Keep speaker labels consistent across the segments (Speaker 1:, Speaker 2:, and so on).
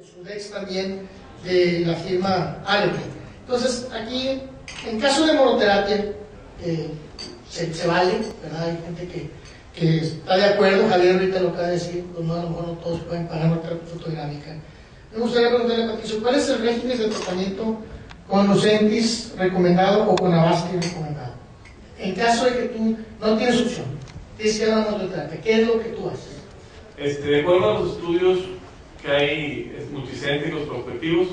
Speaker 1: Su DEX también de la firma Allergy. Entonces, aquí, en caso de monoterapia, se vale, ¿verdad? Hay gente que está de acuerdo. Javier ahorita lo acaba de decir, pues no, a lo mejor no todos pueden pagar una terapia fotográfica. Me gustaría preguntarle a Patricio, ¿cuál es el régimen de tratamiento con Lucentis recomendado o con Avastin recomendado? En caso de que tú no tienes opción, tienes que dar una monoterapia, ¿qué es lo que tú haces?
Speaker 2: De acuerdo a los estudios que hay multicéntricos prospectivos,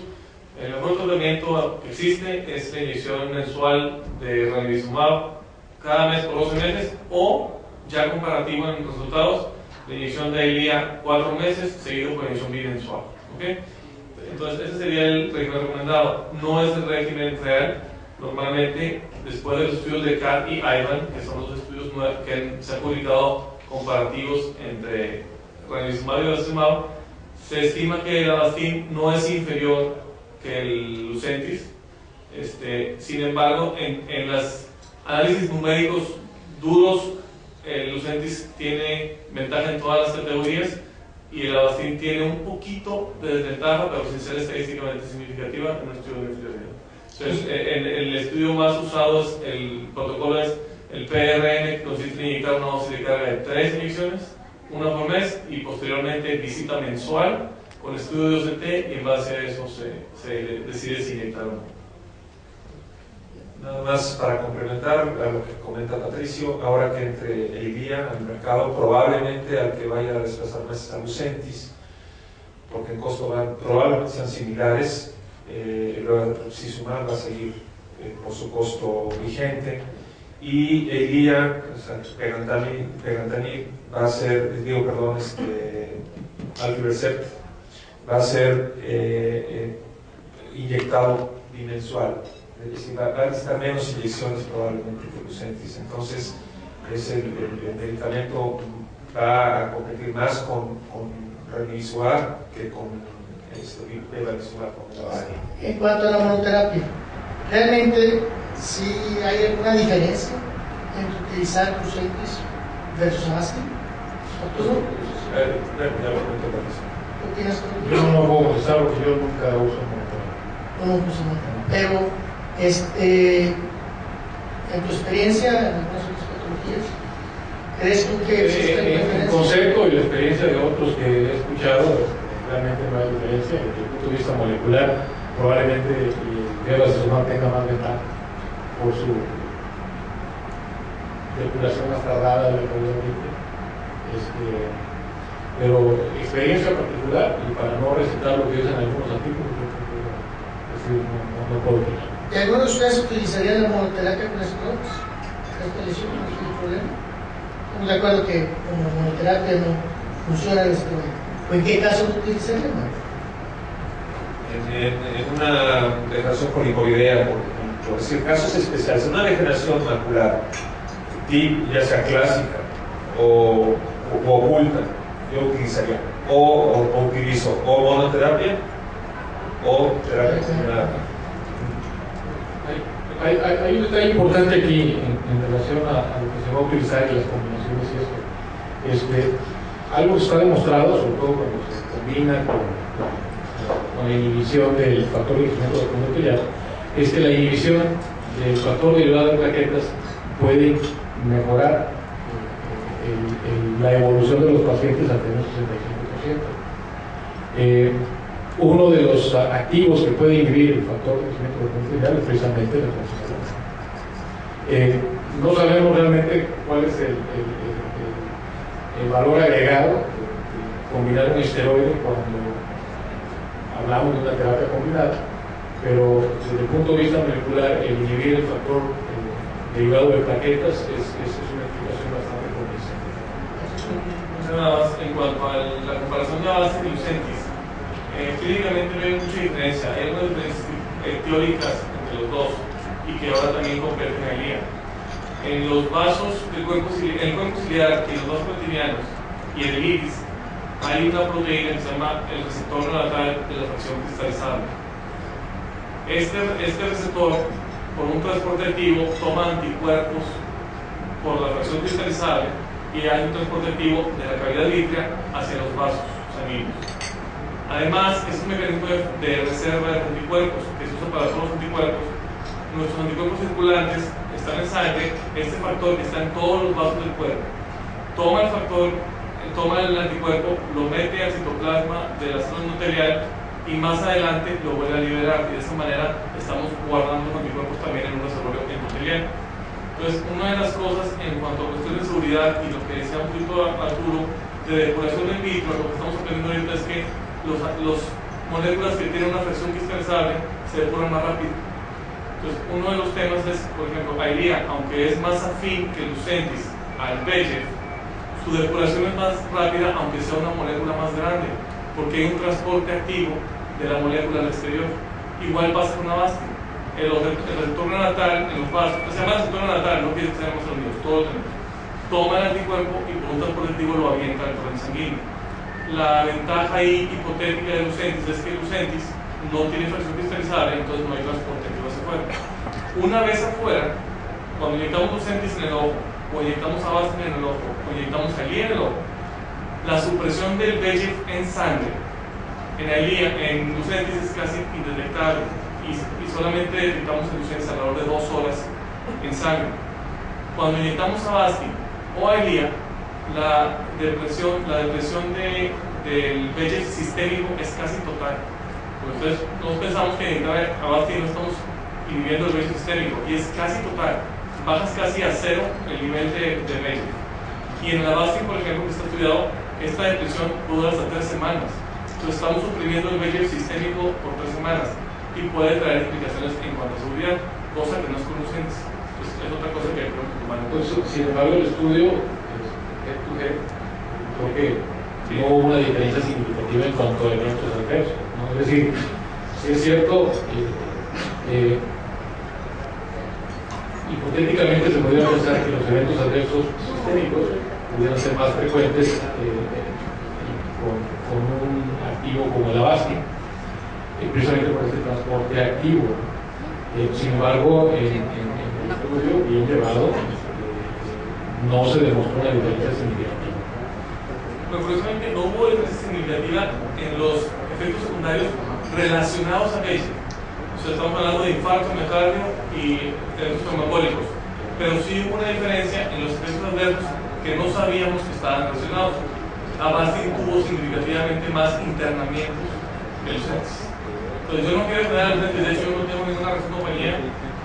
Speaker 2: el mejor tratamiento que existe es la inyección mensual de ranibizumab cada mes por 12 meses, o ya comparativo en resultados, la inyección de Eylea 4 meses seguido por inyección bimensual. ¿Okay? Entonces ese sería el régimen recomendado. No es el régimen real. Normalmente, después de los estudios de CAT y IVAN, que son los estudios que se han publicado comparativos entre ranibizumab y bevacizumab, se estima que el Avastin no es inferior que el Lucentis. Sin embargo, en los análisis numéricos duros, el Lucentis tiene ventaja en todas las categorías y el Avastin tiene un poquito de desventaja, pero sin ser estadísticamente significativa en un estudio de inferioridad. Entonces, el estudio más usado es el protocolo es el PRN, que consiste en inyectar una dosis de carga de 3 inyecciones, una por mes, y posteriormente visita mensual con estudio de OCT, y en base a eso se decide si inyectar o no.
Speaker 3: Nada más para complementar a lo que comenta Patricio, ahora que entre Eylea al mercado, probablemente al que vaya a desplazar más a Lucentis, porque en costo probablemente sean similares, el bevacizumab va a seguir por su costo vigente, y Eylea, o sea, Pegantani va a ser, Altivercept va a ser inyectado bimensual. Es decir, va a necesitar menos inyecciones probablemente que Lucentis. Entonces, el medicamento va a competir más con ranibizumab que con bevacizumab.
Speaker 1: En cuanto a la monoterapia, ¿realmente sí hay alguna diferencia entre utilizar Lucentis versus Avastin? ¿Arturo?
Speaker 3: Ya lo comentó Patricio.
Speaker 1: ¿Tú tienes otro?
Speaker 4: Yo no puedo contestar porque yo nunca uso monoterapia.
Speaker 1: No uso monoterapia. Pero, en tu experiencia en algunas otras patologías, ¿crees tú que existe
Speaker 4: el concepto y la experiencia de otros que he escuchado, realmente no hay diferencia. Desde el punto de vista molecular, probablemente el bevacizumab tenga más ventaja por su depuración más tardada del obviamente. Pero experiencia particular, y para no recitar lo que dicen algunos artículos, no puedo decir.
Speaker 1: ¿Y alguno de ustedes utilizaría la monoterapia con esteroides? ¿Esta lesión no tiene problema? Estamos de acuerdo que como monoterapia no funciona el esteroide. ¿O en qué caso lo utilizarían?
Speaker 3: En una degeneración polipoidea, por decir, casos especiales, en una degeneración macular, ya sea clásica o oculta, yo utilizaría o utilizo o monoterapia o terapia combinada.
Speaker 4: Hay un detalle importante aquí en relación a lo que se va a utilizar en las combinaciones y esto. Algo que está demostrado, sobre todo cuando se combina con la inhibición del factor de crecimiento de la conducta, es que la inhibición del factor derivado de plaquetas puede mejorar la evolución de los pacientes hasta un 65%. Uno de los activos que puede inhibir el factor de crecimiento de conducta es precisamente la testosterona. No sabemos realmente cuál es el valor agregado de combinar un esteroide cuando hablamos de una terapia combinada, pero desde el punto de vista molecular, el inhibir el factor derivado de plaquetas es una explicación bastante convincente.
Speaker 2: Nada más, en cuanto a la comparación de Avastin y Lucentis, clínicamente no hay mucha diferencia. Hay algunas diferencias teóricas entre los dos y que ahora también convierten a Eylea. En los vasos del cuerpo ciliar y los vasos cotidianos y en el iris hay una proteína que se llama el receptor neonatal de la fracción cristalizada. Este receptor, por un transporte activo, toma anticuerpos por la fracción cristalizada, y hay un transporte activo de la cavidad vítrea hacia los vasos sanguíneos. Además, es un mecanismo de reserva de anticuerpos que se usa para todos los anticuerpos. Nuestros anticuerpos circulantes están en sangre, este factor está en todos los vasos del cuerpo. Toma el factor, toma el anticuerpo, lo mete al citoplasma de la célula endotelial y más adelante lo vuelve a liberar, y de esa manera estamos guardando los anticuerpos también en un reservorio endotelial. Entonces, una de las cosas en cuanto a cuestiones de seguridad y lo que decía un poquito Arturo de depuración in vitro, lo que estamos aprendiendo ahorita es que los moléculas que tienen una fracción cristalizable se depuran más rápido. Entonces, uno de los temas es, por ejemplo, Eylea, aunque es más afín que Lucentis al VEGF, su depuración es más rápida, aunque sea una molécula más grande, porque hay un transporte activo de la molécula al exterior. Igual pasa con Avastin. El receptor neonatal en los vasos, se llama receptor neonatal, no quiere que seamos los niños, todos lo tenemos. Toma el anticuerpo y por un transporte activo lo avienta al torrente sanguíneo. La ventaja ahí hipotética de Lucentis es que Lucentis no tiene fracción cristalizable, entonces no hay transporte activo hacia afuera. Una vez afuera, cuando inyectamos Lucentis en el ojo, o inyectamos Avastin en el ojo, o inyectamos Eylea en el ojo, la supresión del VEGF en sangre en Lucentis es casi indetectable y solamente detectamos el Lucentis alrededor de 2 horas en sangre. Cuando inyectamos Avastin o Eylea, la depresión del VEGF sistémico es casi total. Entonces, nosotros pensamos que en Avastin no estamos inhibiendo el VEGF sistémico y es casi total. Bajas casi a cero el nivel de VEGF. Y en el Avastin, por ejemplo, que está estudiado, esta depresión dura hasta 3 semanas. Entonces, estamos suprimiendo el VEGF sistémico por 3 semanas y puede traer implicaciones en cuanto a seguridad, cosa que no es con Lucentis. Entonces, es otra cosa que hay que preocuparnos.
Speaker 4: Entonces, sin embargo, el estudio creo que no hubo una diferencia significativa en cuanto a eventos adversos, ¿no? Es decir, si es cierto, hipotéticamente se podría pensar que los eventos adversos sistémicos pudieran ser más frecuentes con un activo como el Avastin, precisamente por este transporte activo. Sin embargo, en el estudio bien llevado, no se demostró una diferencia significativa.
Speaker 2: Pero curiosamente no hubo diferencia significativa en los efectos secundarios relacionados a VEGF. O sea, estamos hablando de infarto, miocardio y eventos trombembólicos. Pero sí hubo una diferencia en los efectos adversos que no sabíamos que estaban relacionados. Avastin tuvo significativamente más internamientos que Lucentis. Entonces yo no quiero tener Lucentis, de hecho yo no tengo ninguna razón de compañía.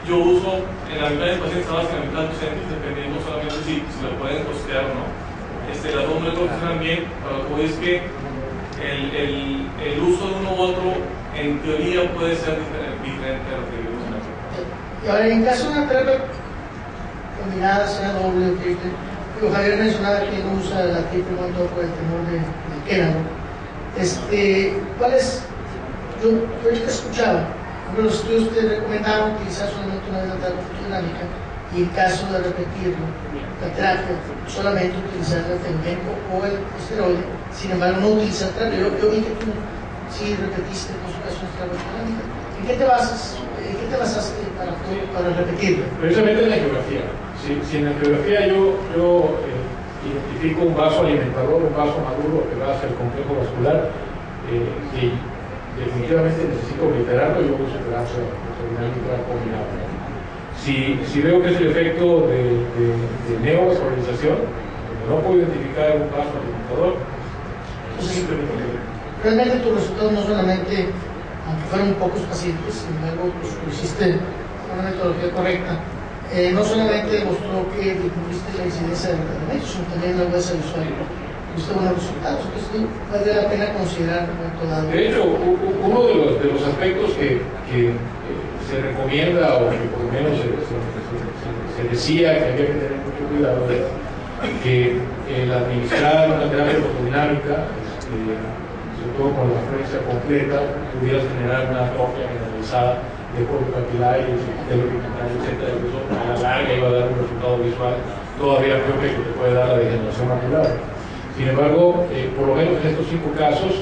Speaker 2: Yo uso en la mitad de mis pacientes Avastin, en la mitad de Lucentis, dependiendo solamente si lo pueden costear o no. Las dos moléculas funcionan bien, pero lo que voy es que el uso de uno u otro en teoría puede ser diferente a lo que vimos en la práctica.
Speaker 1: Y ahora, en caso de una terapia combinada, sea doble o triple, Javier mencionaba que no usa la triple montón por el temor del quénano. ¿Cuál es? Yo ahorita escuchaba, los estudios que recomendaban utilizar solamente una vez la terapia fotodinámica y en caso de repetirlo, la terapia, solamente utilizar el fenómeno o el esteroide, sin embargo no utilizar terapia. Yo vi que tú sí repetiste en dos ocasiones terapia fotodinámica. ¿En qué te basaste para repetirlo?
Speaker 4: Precisamente en la geografía. Si en la geografía yo identifico un vaso alimentador, un vaso maduro que va hacia el complejo vascular, que definitivamente necesito obliterarlo, yo uso terapia fotodinámica combinada. Si veo que es el efecto de neovascularización, no puedo identificar un vaso alimentador,
Speaker 1: entonces realmente tus resultados no solamente, aunque fueron pocos pacientes, sin embargo, pues lo hiciste con una metodología correcta, no solamente demostró que disminuiste la incidencia de tratamiento, sino también la huella del usuario. Tuviste buenos resultados, entonces sí, vale la pena considerar un momento dado.
Speaker 4: De hecho, uno de los aspectos que se recomienda, o que por lo menos se decía que había que tener mucho cuidado, es que el administrar una terapia fotodinámica, sobre todo con la frecuencia completa, pudiera generar una atrofia generalizada de cuerpo capilar y de lo pigmentario, etcétera, y eso a la larga iba a dar un resultado visual todavía peor que te puede dar la degeneración macular. Sin embargo, por lo menos en estos 5 casos,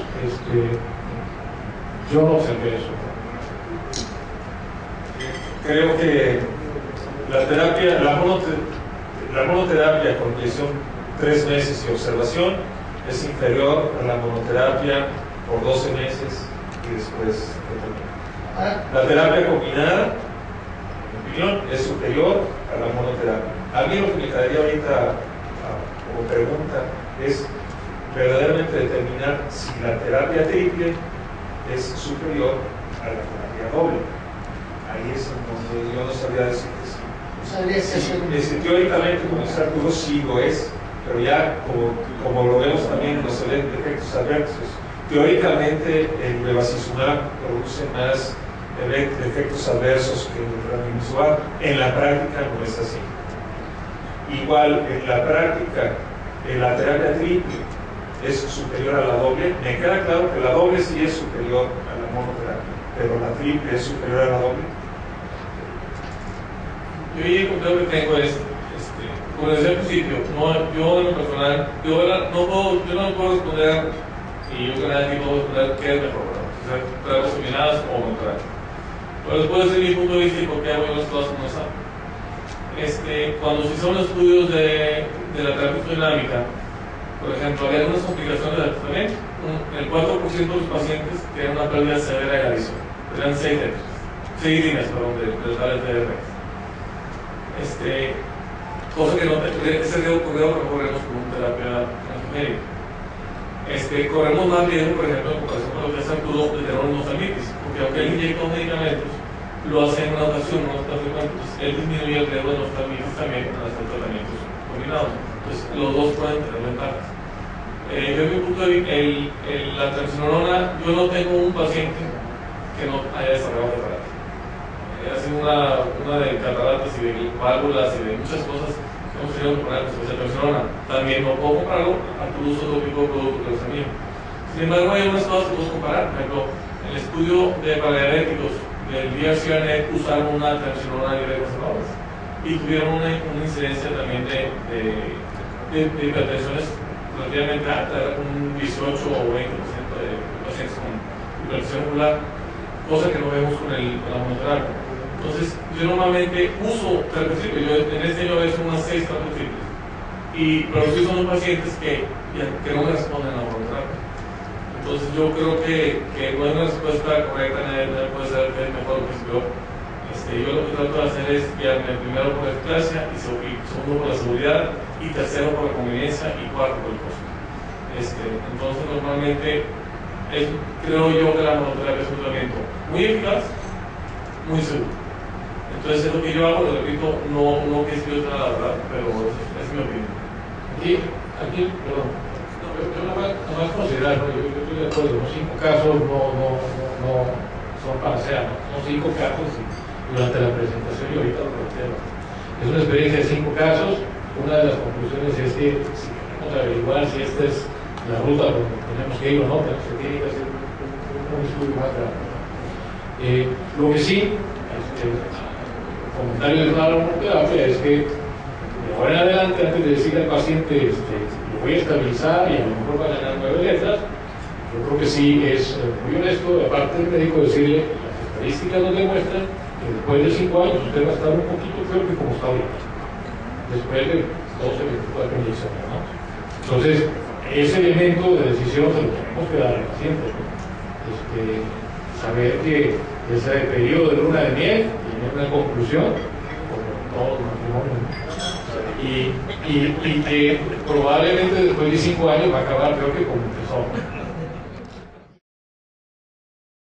Speaker 4: yo no observé eso.
Speaker 3: Creo que la monoterapia con lesión 3 meses y observación es inferior a la monoterapia por 12 meses y después termina. La terapia combinada, en mi opinión, es superior a la monoterapia. A mí lo que me quedaría ahorita como pregunta es verdaderamente determinar si la terapia triple es superior a la terapia doble. Ahí es donde yo no sabría decir que sí. Teóricamente, como dice Arturo, sí lo es, pero ya como lo vemos también en los efectos adversos, teóricamente el bevacizumab produce más efectos adversos que el ranibizumab. En la práctica no es así. Igual, en la práctica, la terapia triple es superior a la doble. Me queda claro que la doble sí es superior a la monoterapia, pero la triple es superior a la doble.
Speaker 2: Yo el conteo que tengo es, como decía al principio, yo en lo personal, yo no me puedo responder, y yo creo que nadie puedo responder qué es mejor, ¿verdad? O sea, terapias combinadas o monoterapia. Pero les puedo decir mi punto de vista y por qué hago las cosas como están. Cuando se hicieron estudios de la terapia dinámica, por ejemplo, había algunas complicaciones del tratamiento. El 4% de los pacientes tenían una pérdida severa de la visión. Tenían 6 líneas, de las áreas de RX. Cosa que ese riesgo corremos con una terapia antigenérica. Corremos más riesgo, por ejemplo, en comparación con lo que hace Arturo, de tener una oftalmitis, porque aunque él inyecta medicamentos, lo hace en una ocasión, no está frecuente, él disminuye el riesgo de oftalmitis también con hacer tratamientos combinados. Entonces, los dos pueden tener ventajas. Desde mi punto de vista, la transferona, yo no tengo un paciente que no haya desarrollado cataratas. Ha sido una de cataratas y de válvulas y de muchas cosas que hemos tenido que poner después de transferona. También no puedo comprarlo, Arturo usa otro tipo de producto que es el mío. Sin embargo, hay algunas cosas que podemos comparar. Por ejemplo, el estudio de paradiabéticos del DRCRNet usaron una transferona directa y tuvieron una incidencia también de hipertensiones relativamente alta, era como un 18 o 20% de pacientes con hipertensión ocular, cosa que no vemos con la monoterapia. Entonces, yo normalmente uso terapia triple. Yo en este año he hecho unas 6 terapias triples, pero sí son los pacientes que no me responden a la monoterapia. Entonces, yo creo que no hay una respuesta correcta, nadie puede saber qué es mejor o qué es peor. Yo lo que trato de hacer es guiarme primero por la eficacia, y segundo por la seguridad, y tercero por la conveniencia, y cuarto por el costo. Entonces, normalmente creo yo que la monoterapia es un tratamiento muy eficaz, muy seguro. Entonces, es lo que yo hago, lo repito, no que es yo la verdad, pero es mi opinión.
Speaker 4: Aquí, perdón, yo nomás considerar, ¿no? Yo estoy de acuerdo, los 5 casos no son parciales, son 5 casos durante la presentación y ahorita lo planteo. Es una experiencia de 5 casos. Una de las conclusiones es que si queremos averiguar si esta es la ruta donde tenemos que ir o no, se tiene que hacer un estudio más grande. Lo que sí, el comentario de la monoterapia es que de ahora en adelante, antes de decirle al paciente lo voy a estabilizar y a lo mejor va a ganar 9 letras, yo creo que sí es muy honesto de parte del médico decirle las estadísticas nos demuestran que después de 5 años usted va a estar un poquito peor que como está ahorita, después de 12, 24 inyecciones, ¿no? Entonces, ese elemento de decisión se lo tenemos que dar al paciente, ¿no? Saber que ese periodo de luna de miel tiene una conclusión, como todos los matrimonios, y que probablemente después de 5 años va a acabar peor que como empezó.